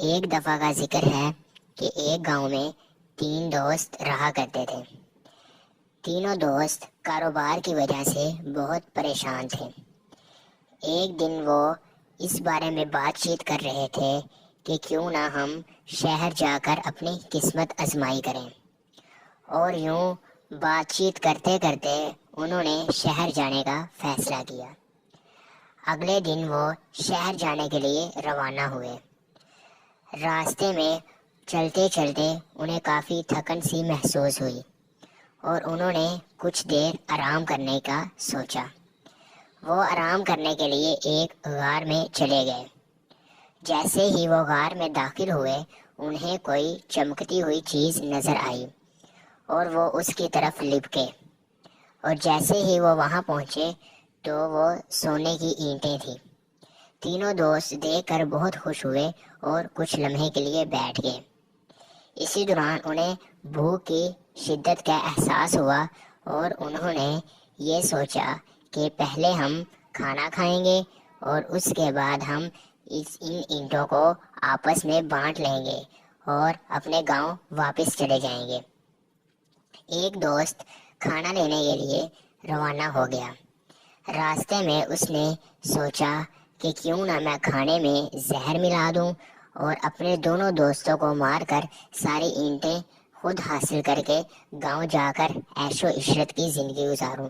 ایک دفعہ کا ذکر ہے کہ ایک گاؤں میں 3 دوست رہا کرتے تھے۔ تینوں دوست کاروبار کی وجہ سے بہت پریشان تھے۔ ایک دن وہ اس بارے میں بات چیت کر رہے تھے کہ کیوں نہ ہم شہر جا کر اپنی قسمت آزمائی کریں، اور یوں بات چیت کرتے کرتے انہوں نے شہر جانے کا فیصلہ کیا۔ اگلے دن وہ شہر جانے کے لیے روانہ ہوئے۔ راستے میں چلتے چلتے انہیں کافی تھکن سی محسوس ہوئی اور انہوں نے کچھ دیر آرام کرنے کا سوچا۔ وہ آرام کرنے کے لیے ایک غار میں چلے گئے۔ جیسے ہی وہ غار میں داخل ہوئے، انہیں کوئی چمکتی ہوئی چیز نظر آئی اور وہ اس کی طرف لپکے، اور جیسے ہی وہ وہاں پہنچے تو وہ سونے کی اینٹیں تھیں۔ تینوں دوست دیکھ کر بہت خوش ہوئے اور کچھ لمحے کے لیے بیٹھ گئے۔ اسی دوران انہیں بھوک کی شدت کا احساس ہوا اور انہوں نے یہ سوچا کہ پہلے ہم کھانا کھائیں گے اور اس کے بعد ہم ان اینٹوں کو آپس میں بانٹ لیں گے اور اپنے گاؤں واپس چلے جائیں گے۔ ایک دوست کھانا لینے کے لیے روانہ ہو گیا۔ راستے میں اس نے سوچا کہ کیوں نہ میں کھانے میں زہر ملا دوں اور اپنے دونوں دوستوں کو مار کر ساری اینٹیں خود حاصل کر کے گاؤں جا کر عیش و عشرت کی زندگی گزاروں۔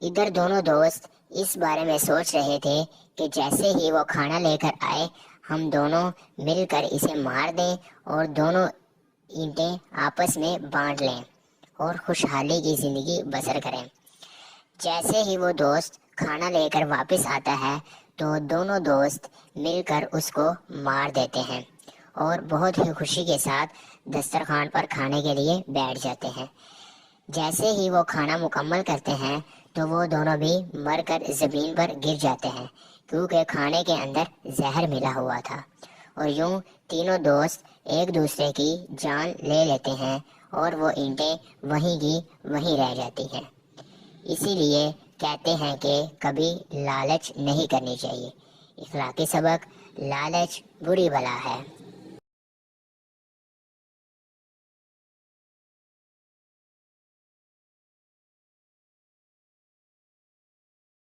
ادھر دونوں دوست اس بارے میں سوچ رہے تھے کہ جیسے ہی وہ کھانا لے کر آئے، ہم دونوں مل کر اسے مار دیں اور دونوں اینٹیں آپس میں بانٹ لیں اور خوشحالی کی زندگی بسر کریں۔ جیسے ہی وہ دوست کھانا لے کر واپس آتا ہے تو دونوں دوست مل کر اس کو مار دیتے ہیں اور بہت ہی خوشی کے ساتھ دسترخوان پر کھانے کے لیے بیٹھ جاتے ہیں۔ جیسے ہی وہ کھانا مکمل کرتے ہیں تو وہ دونوں بھی مر کر زمین پر گر جاتے ہیں، کیونکہ کھانے کے اندر زہر ملا ہوا تھا، اور یوں تینوں دوست ایک دوسرے کی جان لے لیتے ہیں اور وہ اینٹیں وہیں کی وہیں رہ جاتی ہیں۔ اسی لیے کہتے ہیں کہ کبھی لالچ نہیں کرنی چاہیے۔ اخلاقی سبق: لالچ بری بلا ہے۔